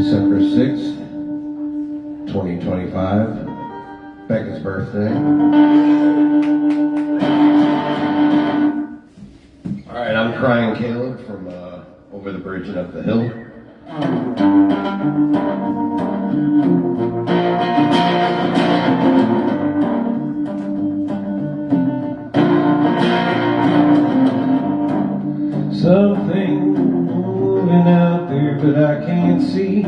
December 6th, 2025, Becca's birthday. Alright, I'm Cryin Caleb from over the bridge and up the hill. Something moving out there, but I can't see.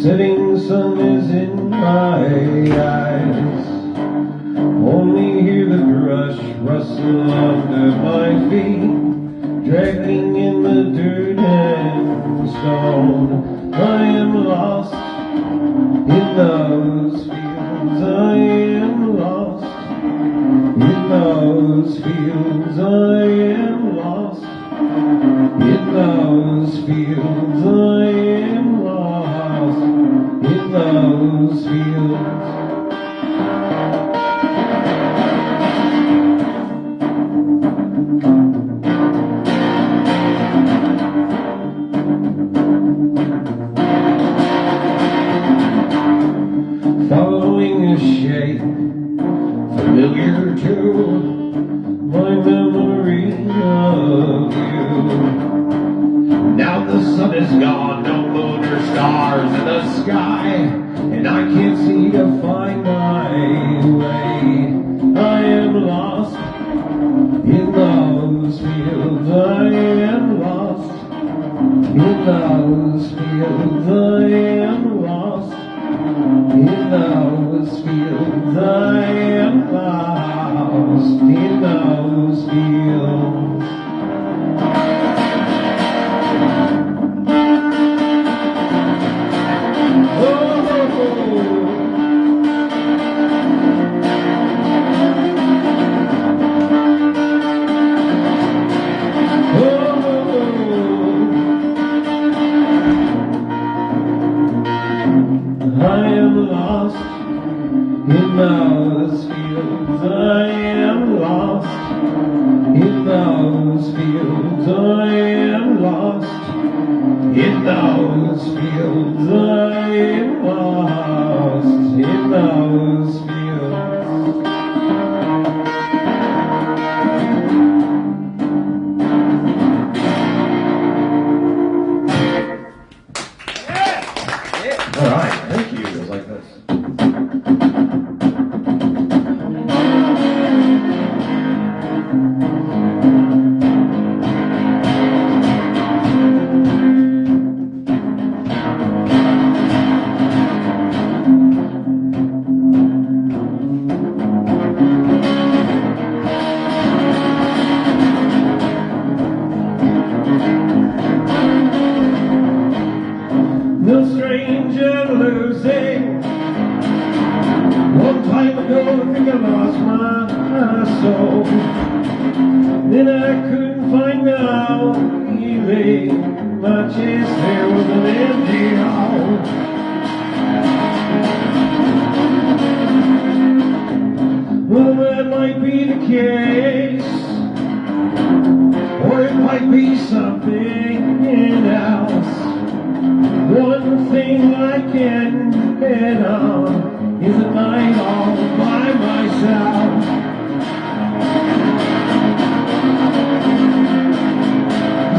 Setting sun is in my eyes. Only hear the brush rustle under my feet, dragging in the dirt and stone. I am lost in those fields. I am lost in those fields. I am lost in those fields. I am lost in those fields. Following a shape familiar to my memory of you. Now the sun is gone, no moon or stars in the sky, and I can't seem to find my way. I am lost in those fields. I am lost in those fields. I am lost in those fields. I am lost in those fields. I am lost in those fields. I am lost in those fields. I am lost in those fields. I am lost in those fields. All right, thank you. It was like this. No stranger losing. Long time ago, I think I lost my soul. Then I couldn't find out healing. My chest there was an empty hole. Well, that might be the case, or it might be something else. One thing I can bet on is a night all by myself.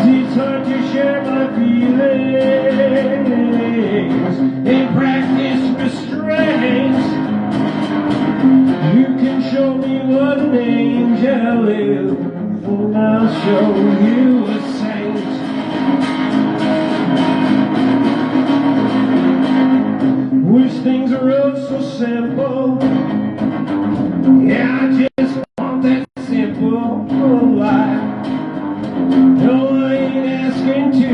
It's hard to share my feelings and practice restraint. You can show me what an angel is, and I'll show you a saint. Wish things were oh so simple. Yeah, I just want that simple life. No, I ain't asking to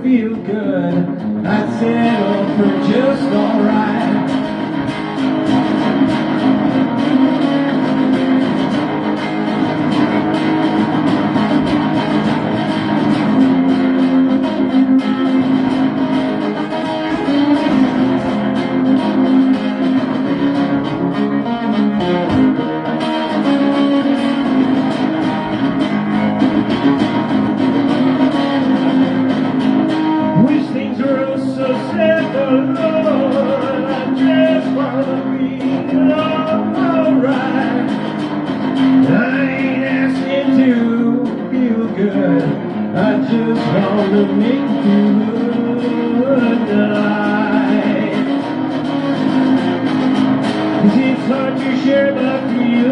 feel good. I'd settle for just alright. Wish things were oh so simple. good. I just wanna make it through the night. 'Cause it's hard to share my feelings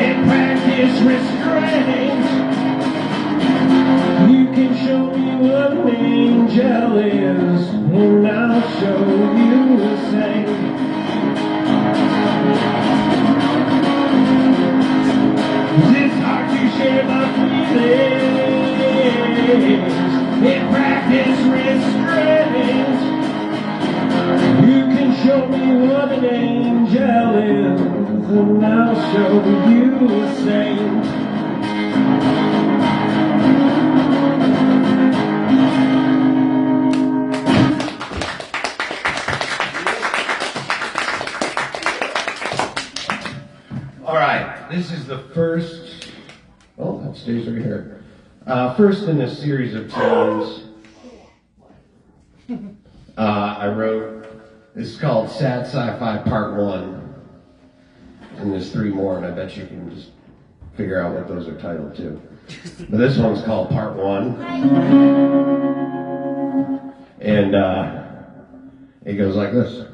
and practice restraint. You can show me what an angel is, and I'll show you a saint. It's hard to share my feelings and practice restraint. You can show me what an angel is, and I'll show you a saint. All right, this is the first, oh, that stays right here. First in a series of tunes I wrote. This is called Sad Sci-Fi Part 1. And there's 3 more, and I bet you can just figure out what those are titled to. But this one's called Part 1. And it goes like this.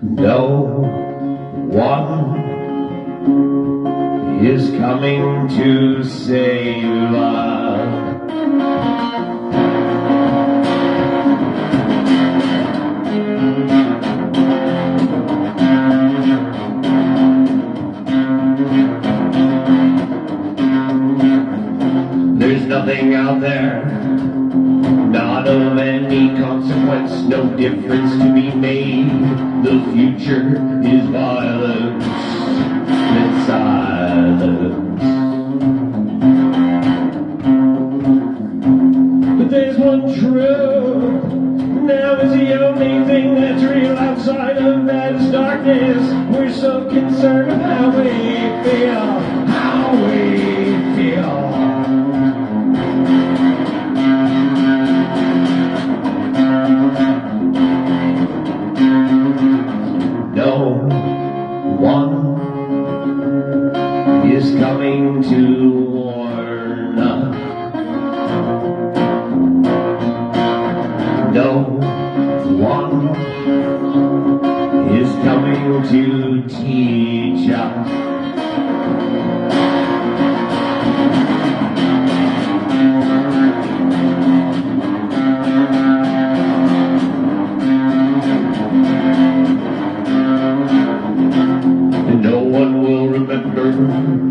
No one is coming to save us. There's nothing out there, not of any consequence, no difference to be made. The future is violence and silence. But there's one truth, now is the only thing that's real outside of that is darkness. We're so concerned with how we feel, how we feel. No one is coming to warn us. No one is coming to teach us.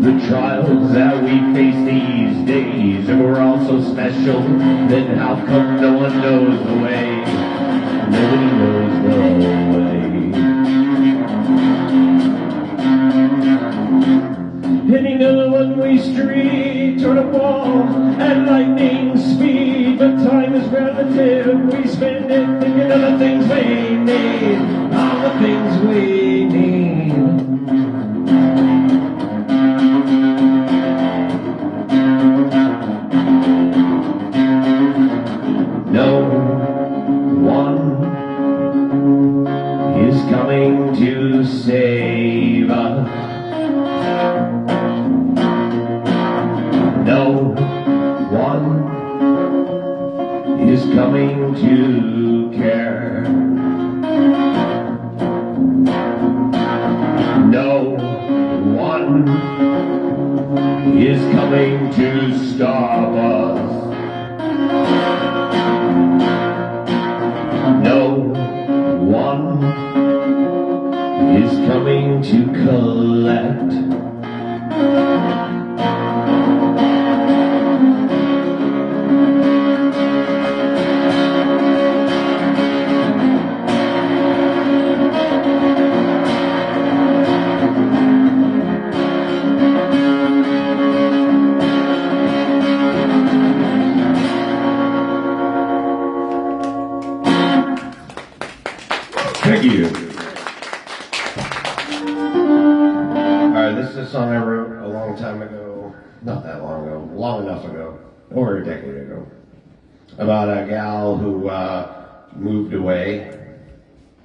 The trials that we face these days, and we're all so special, then how come no one knows the way? Nobody knows the way. Hitting a one-way street toward a wall at lightning speed, but time is relative. We spend it thinking of the things we need, all the things we need. No one is coming to save us. No one is coming to care. No one is coming to stop us. No one is coming to collect. Thank you. Alright, this is a song I wrote a long time ago. Not that long ago. Long enough ago. Over a decade ago. About a gal who moved away.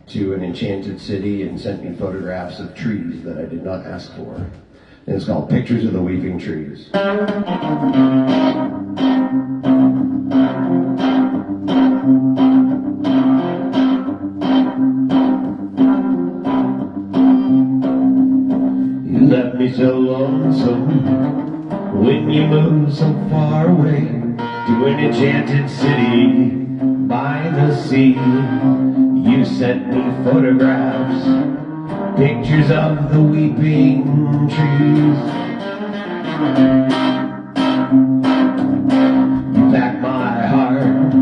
to an enchanted city and sent me photographs of trees that I did not ask for. And it's called Pictures of the Weeping Trees. You left me so lonesome when you moved so far away to an enchanted city by the sea. You sent me photographs, pictures of the weeping trees. You packed my heart,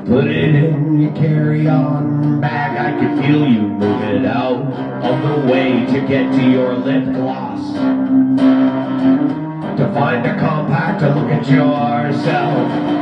put it in your carry-on bag. I could feel you move it out of the way to get to your lip gloss, to find a compact to look at yourself.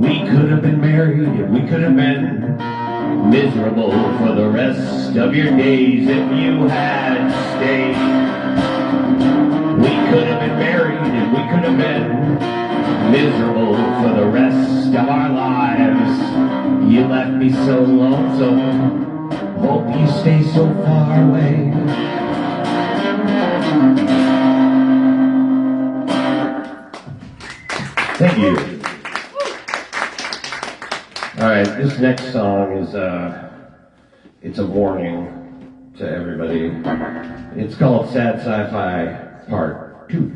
We could have been married, we could have been miserable for the rest of your days if you had stayed. We could have been married and we could have been miserable for the rest of our lives. You left me so lonesome, hope you stay so far away. Thank you. All right, this next song is it's a warning to everybody. It's called Sad Sci-Fi Part 2.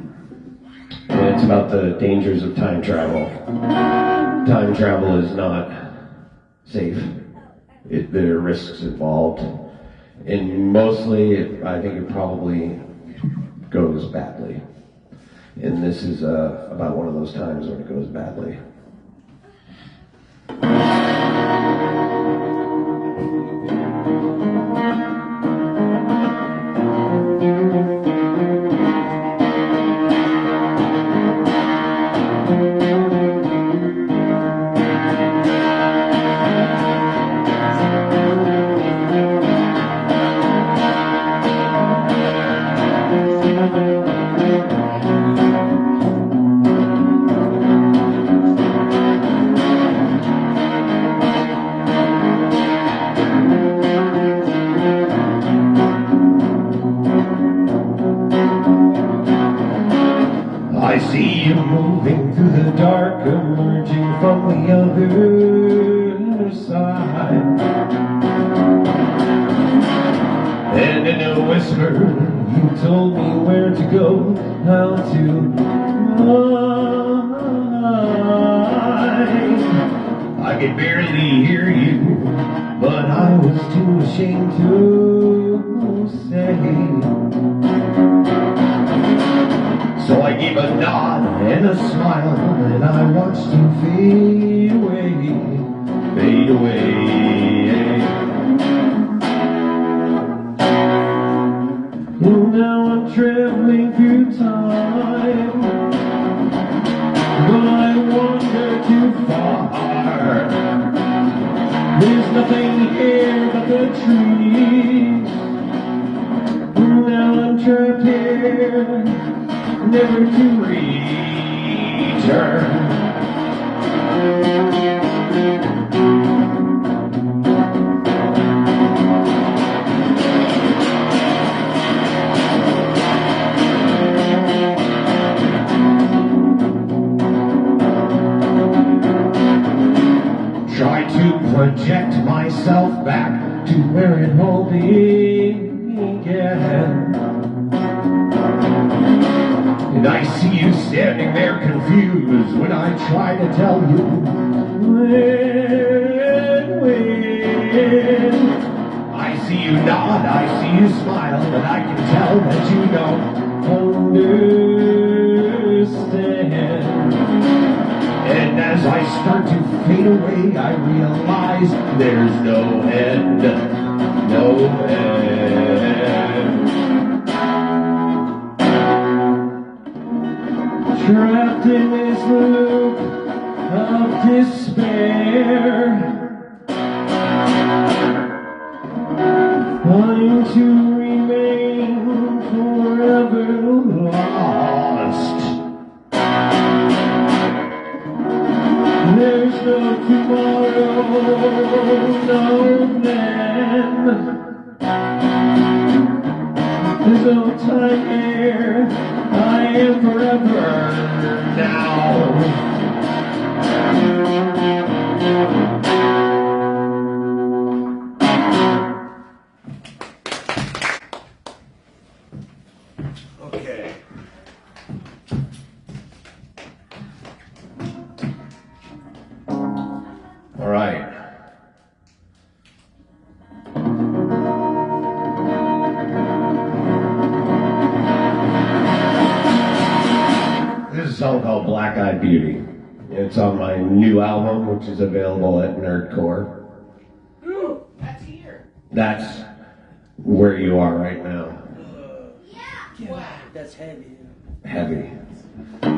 And it's about the dangers of time travel. Time travel is not safe. There are risks involved. And mostly, I think it probably goes badly. And this is about one of those times when it goes badly. I see you moving through the dark, emerging from the other side. And in a whisper, you told me where to go, how to hide. I could barely hear you, but I was too ashamed to say. So I gave a nod and a smile, and I watched you fade away, fade away. And now I'm traveling through time, but I wander too far. There's nothing here but the trees. Now I'm trapped here, never to return. Try to project myself back to where it all began. And I see you standing there confused when I try to tell you when. I see you nod, I see you smile, but I can tell that you don't understand. And as I start to fade away, I realize there's no end. no end. Trapped in this loop of despair, wanting to remain forever lost. There's no tomorrow, no then. There's no time here, I am forever now. Okay. All right. This is a song called Black Eyed Beauty. It's on my new album, which is available at NerdCore. Ooh, that's here. That's where you are right now. Yeah. Wow, that's heavy. Heavy. All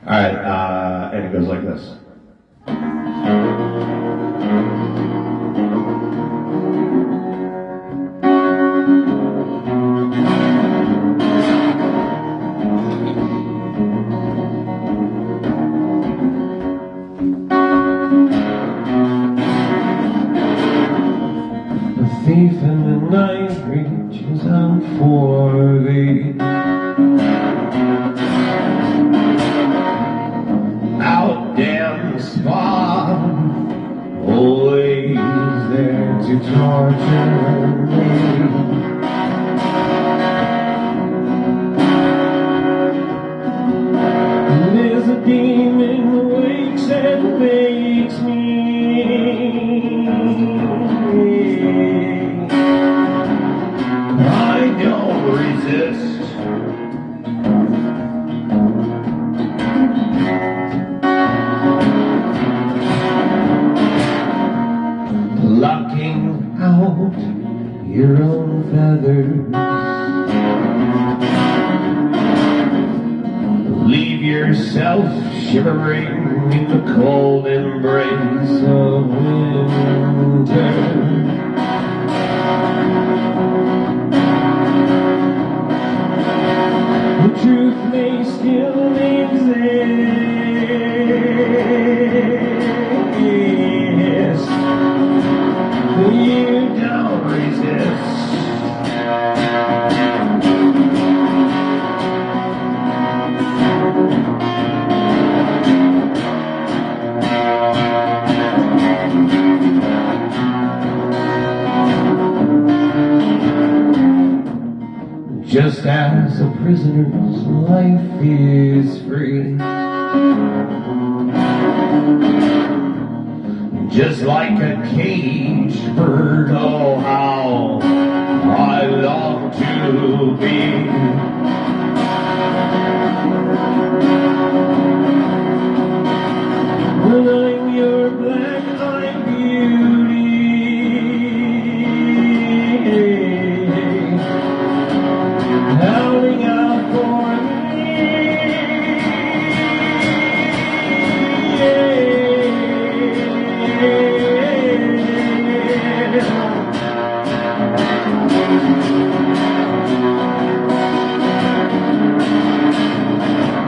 right, and it goes like this. The thief in the night reaches out for thee. Out damn spot, always there to torture me. There's a demon who wakes and makes me. I don't resist. Plucking out your own feathers. Leave yourself shivering in the cold embrace of winter. The truth may still exist, but you don't resist. Just as a prisoner's life is free, just like a caged bird, oh how I long to be. When I'm your black-eyed beauty, howling out for me.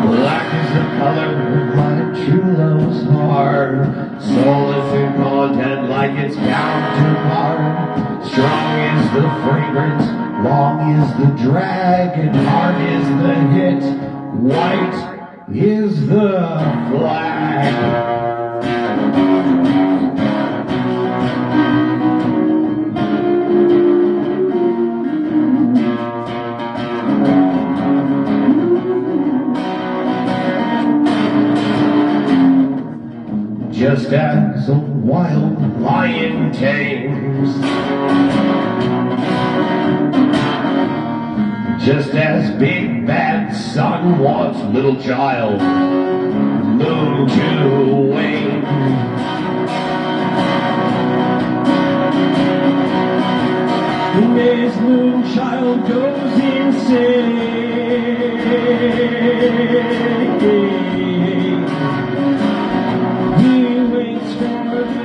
Black is the color of my true love's heart. Soulless in content like its counterpart. Strong is the fragrance, long is the drag, and hard is the hit, white is the flag. Just as a wild lion tames, just as big bad sun wants little child moon to wane. His moonchild goes insane. He waits for me.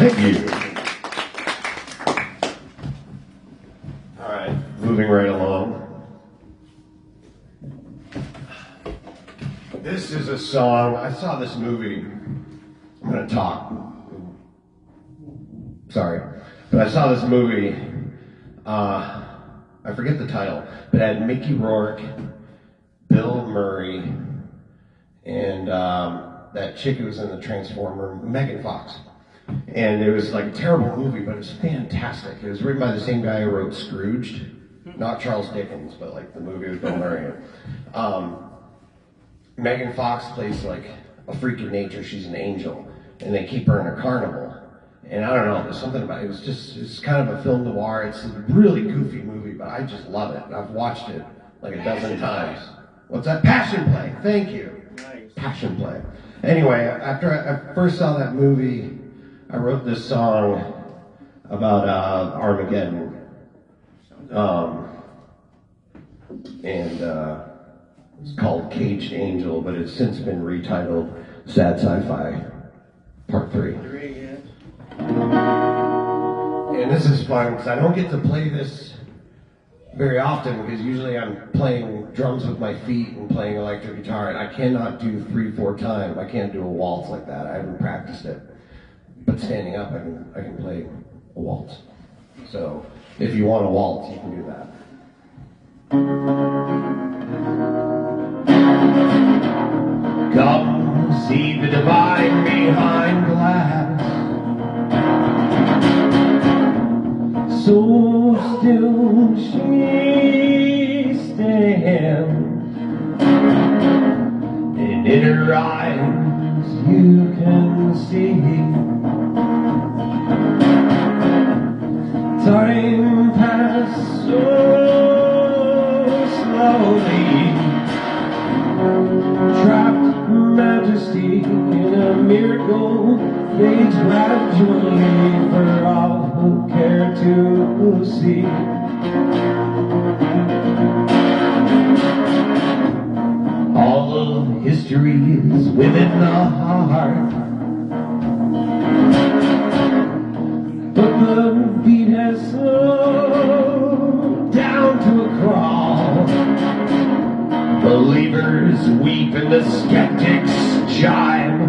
Thank you. All right, moving right along. This is a song, I saw this movie. I'm going to talk. Sorry. But I saw this movie, I forget the title, but it had Mickey Rourke, Bill Murray, and that chick who was in the Transformer, Megan Fox. And it was like a terrible movie, but it was fantastic. It was written by the same guy who wrote Scrooged, not Charles Dickens, but like the movie with Bill Murray. Megan Fox plays like a freak of nature. She's an angel, and they keep her in a carnival. And I don't know, there's something about it. It's kind of a film noir. It's a really goofy movie, but I just love it. I've watched it like a dozen times. What's that? Passion Play. Thank you. Nice. Passion Play. Anyway, after I first saw that movie, I wrote this song about Armageddon, and it's called Caged Angel, but it's since been retitled Sad Sci-Fi Part 3. And this is fun because I don't get to play this very often because usually I'm playing drums with my feet and playing electric guitar, and I cannot do 3/4 time. I can't do a waltz like that. I haven't practiced it. But standing up, I can play a waltz. So if you want a waltz, you can do that. Come see the divine behind glass. So still she stands, and in her eyes you can see time passes so slowly, trapped majesty in a miracle fades gradually for all who care to see. All of history is within the heart, but the beat has slowed down to a crawl. Believers weep and the skeptics jive.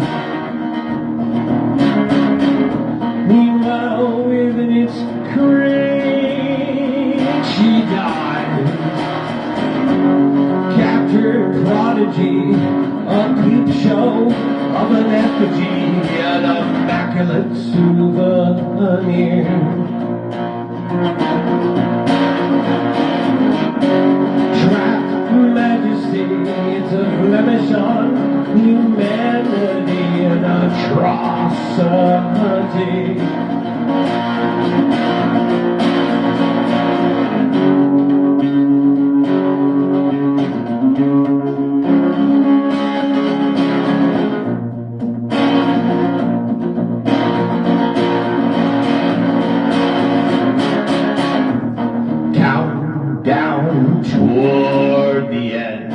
Meanwhile, within its crate, she dies. Captured prodigy, a peep show of an effigy, an immaculate souvenir. Trapped majesty, it's a blemish on humanity, an atrocity. Countdown toward the end.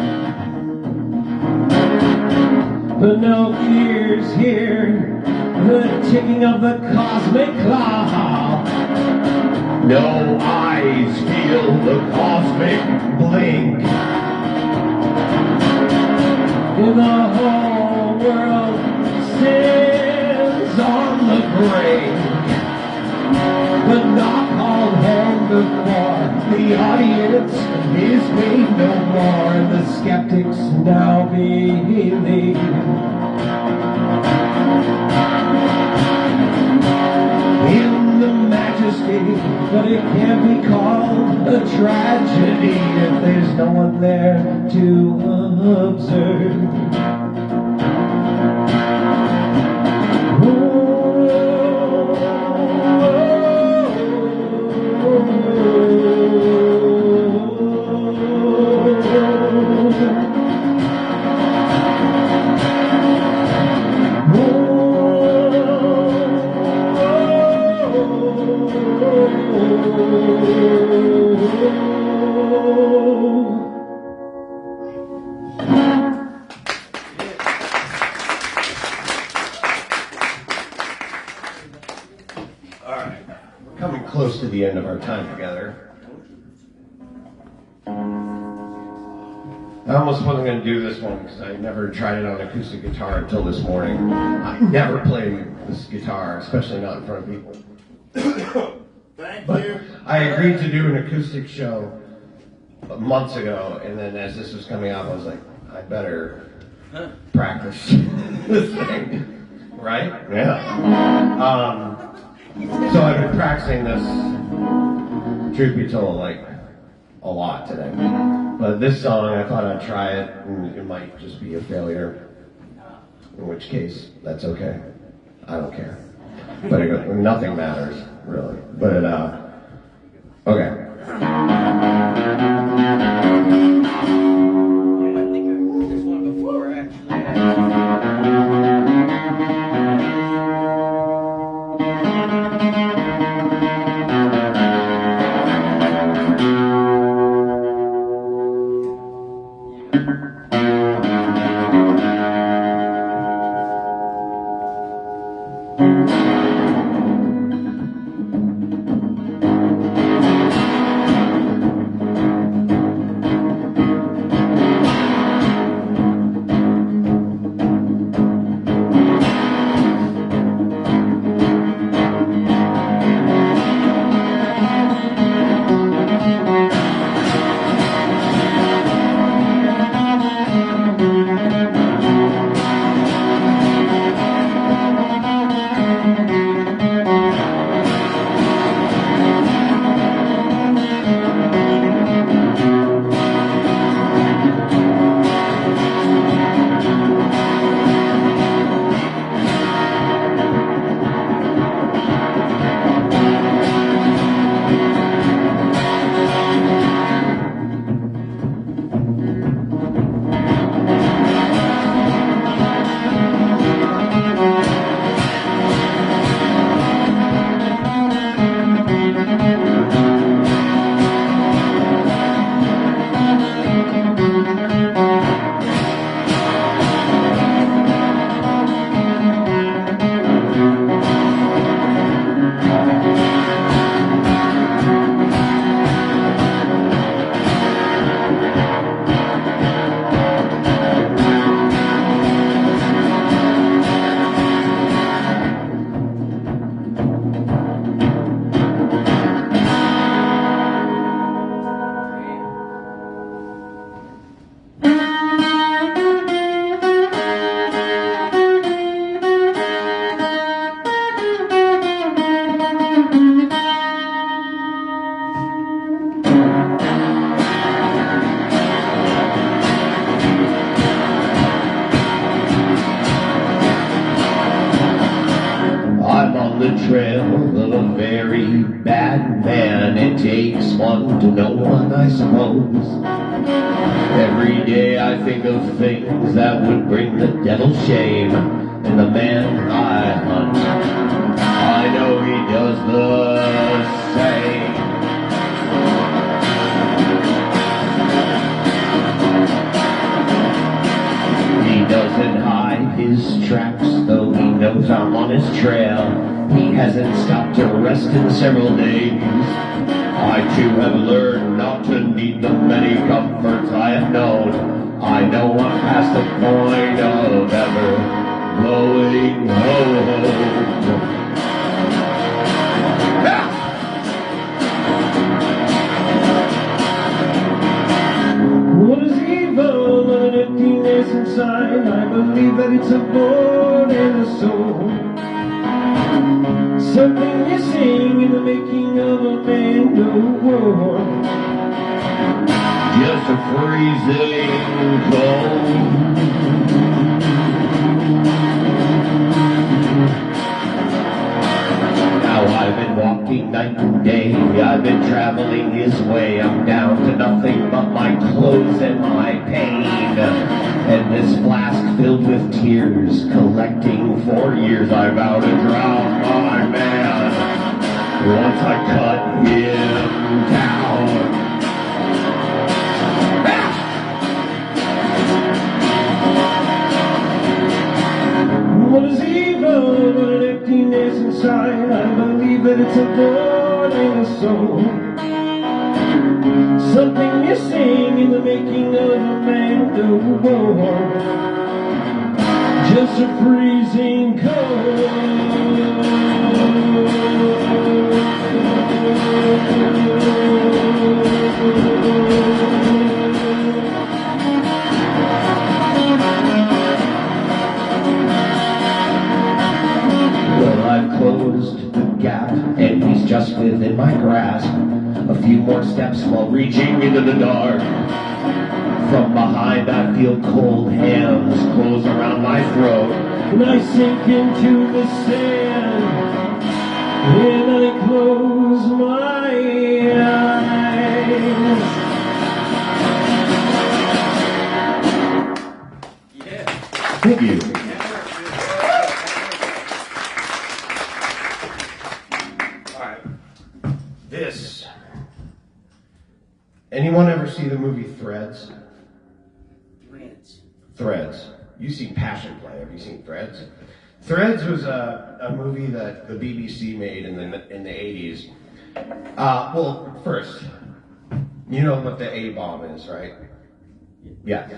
But no fears here, the ticking of the cosmic clock. No eyes feel the cosmic blink. And the whole world stands on the brink, but not called home before. The audience is made no more, and the skeptics now believe. In the majesty, but it can't be called a tragedy if there's no one there to observe. close to the end of our time together. I almost wasn't going to do this one because I never tried it on acoustic guitar until this morning. I never play this guitar, especially not in front of people. Thank But you. I agreed to do an acoustic show months ago, and then as this was coming out, I was like, I better practice this thing, right? Yeah. So I've been practicing this, truth be told, like a lot today. But this song, I thought I'd try it, and it might just be a failure. In which case, that's okay. I don't care. But nothing matters, really. But, okay. I think there's one before, actually. The trail of a very bad man. It takes one to know one, I suppose. Every day I think of things that would bring the devil shame in the man I hunt. I know he does the same. He doesn't hide his tracks, though he knows I'm on his trail. He hasn't stopped to rest in several days. I too have learned not to need the many comforts I have known. I know I'm past the point of ever blowing hope. What is evil and emptiness inside? I believe that it's a born in the soul. Something missing in the making of a man, no war. Just a freezing cold. Now I've been walking night and day. I've been traveling his way. I'm down to nothing but my clothes and my pain. And this flask filled with tears, collecting for years, I vow to drown my man once I cut him down. What is evil but an emptiness inside? I believe that it's a born born in a soul. Something missing in the making of a man of war. Just a freezing cold. Well, I've closed the gap, and he's just within my grasp. A few more steps while reaching into the dark. From behind I feel cold hands close around my throat, and I sink into the sand, and I close my eyes. Yeah. Thank you. All right. Anyone ever see the movie Threads? Threads. You've seen Passion Play. Have you seen Threads? Threads was a movie that the BBC made in the 80s. Well, first, you know what the A-bomb is, right? Yeah.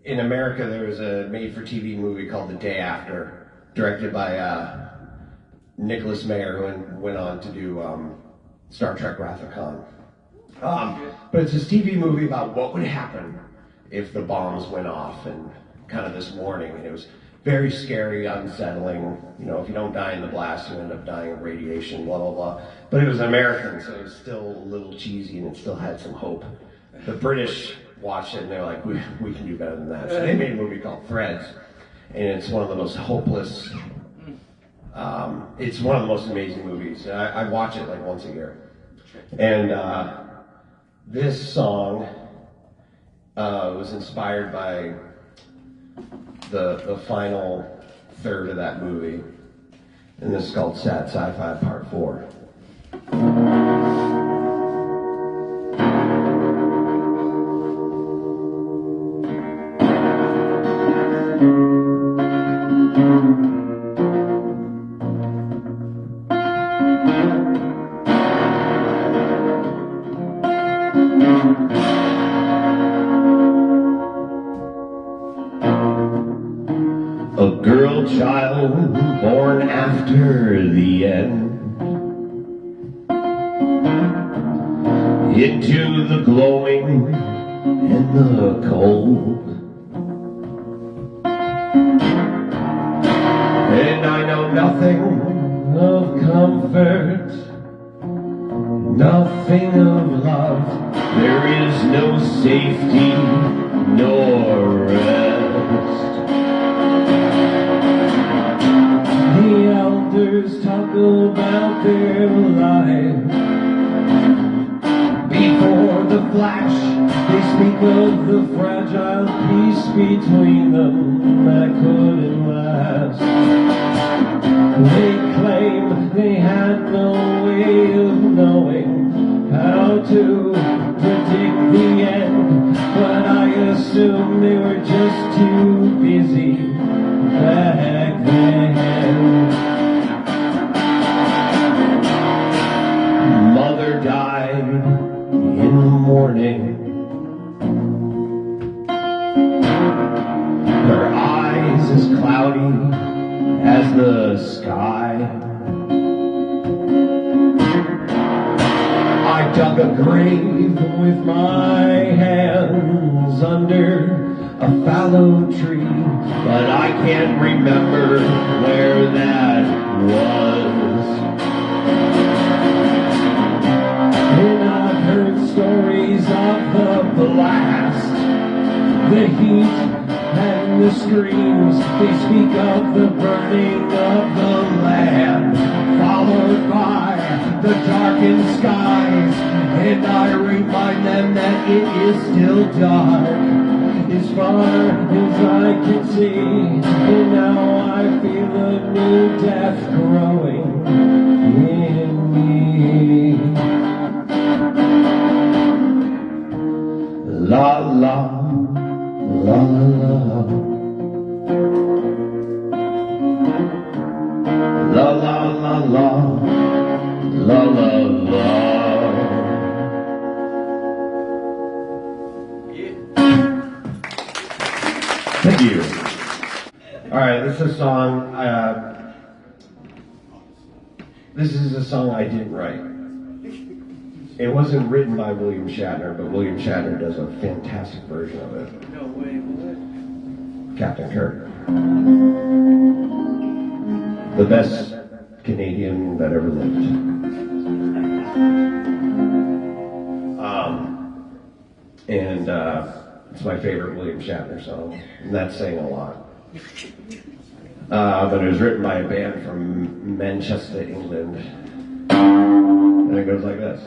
In America, there was a made-for-TV movie called The Day After, directed by Nicholas Meyer, who went on to do Star Trek Wrath of Khan. But it's this TV movie about what would happen if the bombs went off, and kind of this warning. And it was very scary, unsettling. You know, if you don't die in the blast, you end up dying of radiation, blah, blah, blah. But it was American, so it was still a little cheesy, and it still had some hope. The British watched it, and they're like, we can do better than that. So they made a movie called Threads, and it's one of the most hopeless, it's one of the most amazing movies. I watch it like once a year. And this song was inspired by the final third of that movie, and this is called Sad Sci-Fi Part 4. A girl child born after the end, into the glowing and the cold. And I know nothing of comfort, nothing of love. There is no safety nor rest. The elders talk about their lives. Before the flash, they speak of the fragile peace between them that couldn't last. They claim they had no way of knowing how to predict the end, but I assume they were just too busy back then. Mother died in the morning. Her eyes as cloudy as the sky. I dug a grave with my hands under a fallow tree, but I can't remember where that was. And I've heard stories of the blast, the heat and the screams. They speak of the burning of the land, followed by the darkened skies. And I remind them that it is still dark as far as I can see. And now I feel a new death growing in me. La la, la la la, la la la. right, this is a song. This is a song I didn't write. It wasn't written by William Shatner, but William Shatner does a fantastic version of it. No way, what? Captain Kirk. The best Canadian that ever lived. And it's my favorite William Shatner song. And that's saying a lot. But it was written by a band from Manchester, England. And it goes like this.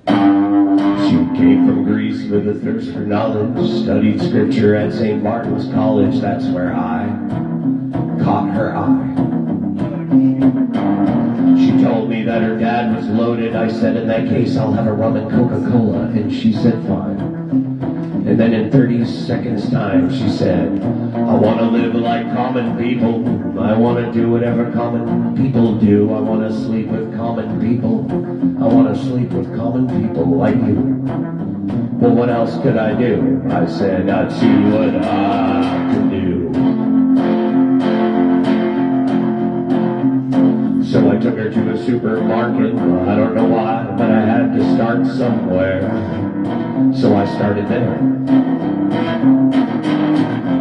She came from Greece with a thirst for knowledge, studied scripture at St. Martin's College. That's where I caught her eye. She told me that her dad was loaded. I said, in that case, I'll have a rum and Coca-Cola. And she said, fine. And then in 30 seconds time, she said, I want to live like common people. I want to do whatever common people do. I want to sleep with common people. I want to sleep with common people like you. Well, what else could I do? I said, I'd see what I could do. So I took her to a supermarket. I don't know why, but I had to start somewhere. So I started there.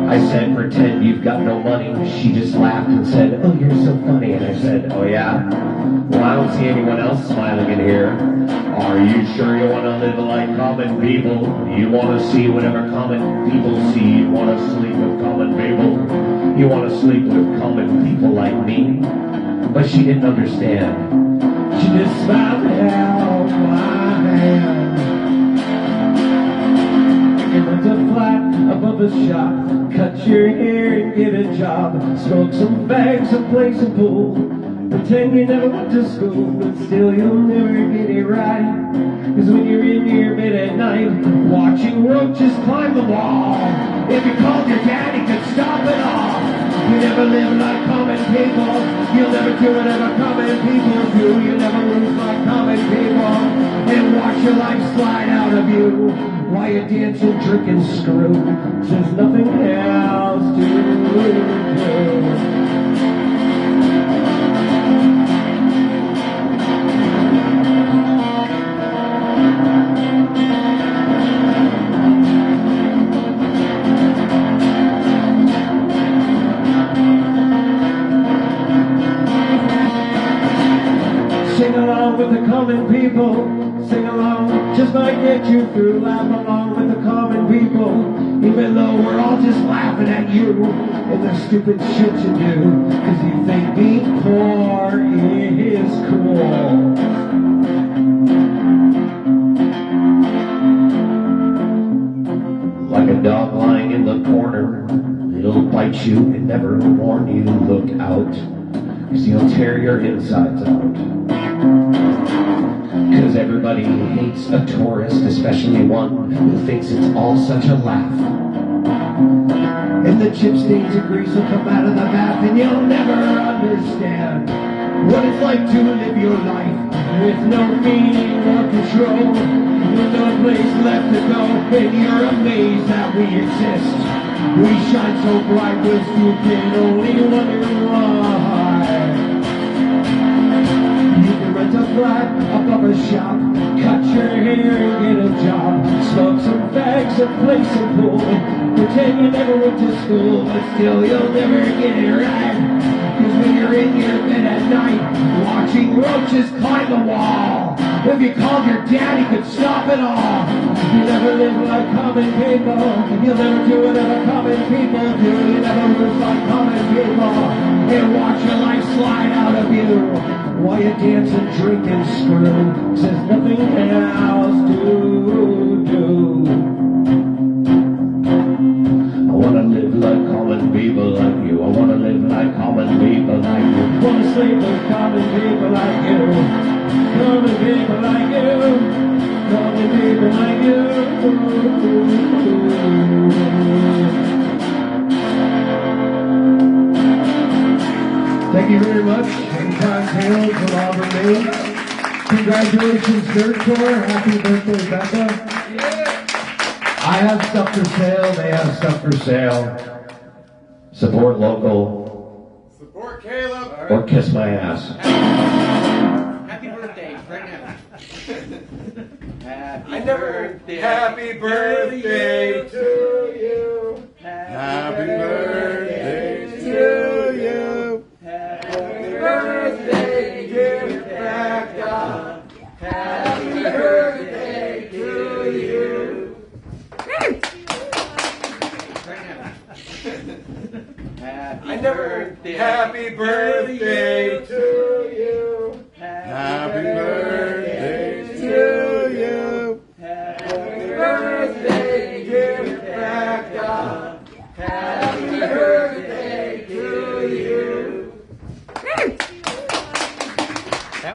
I said, pretend you've got no money. She just laughed and said, oh, you're so funny. And I said, oh yeah? Well, I don't see anyone else smiling in here. Are you sure you want to live like common people? You want to see whatever common people see. You want to sleep with common people. You want to sleep with common people like me. But she didn't understand. She just smiled and held my hand. It went a flat above a shop. Cut your hair and get a job. Smoke some bags and play some pool. Pretend you never went to school, but still you'll never get it right. Cause when you're in your bed at night, watching roaches climb the wall, if you called your dad, he could stop it all. You never live like common people. You'll never do whatever common people do. You never lose like common people. And watch your life slide out of you while you dance and drink and screw. There's nothing else to do. Sing along with the common people. Sing along, just might get you through. Laugh along with the common people. Even though we're all just laughing at you and the stupid shit you do. Cause you think being poor is cool. Like a dog lying in the corner, it'll bite you and never warn you. Look out, cause he'll tear your insides out. Cause everybody hates a tourist, especially one who thinks it's all such a laugh. And the chip stains of grease will come out of the bath, and you'll never understand what it's like to live your life with no meaning or control, with no place left to go, and you're amazed that we exist. We shine so bright, but you can only wonder why. Rent a flat above a shop, cut your hair and get a job, smoke some fags and play some pool, pretend you never went to school, but still you'll never get it right. Cause when you're in your bed at night, watching roaches climb the wall, if you called your dad, he could stop it all. You never live like common people. You'll never do whatever common people do. You never live like common people. And watch your life slide out of you while you dance and drink and screw. There's nothing else to do. I wanna live like common people like you. I wanna live like common people like you. I wanna sleep with common people like you. Common people like you. Common people like you. Thank you very much. Cryin Caleb from Auburn, Maine. Congratulations, NerdCore. Happy birthday, Becca. I have stuff for sale. They have stuff for sale. Support local. Support Caleb. Or kiss my ass. Happy birthday, right now. Happy birthday. Happy birthday to you. Happy birthday to you. Happy birthday, dear Becca. Happy birthday to you. Right now. Happy birthday. Happy birthday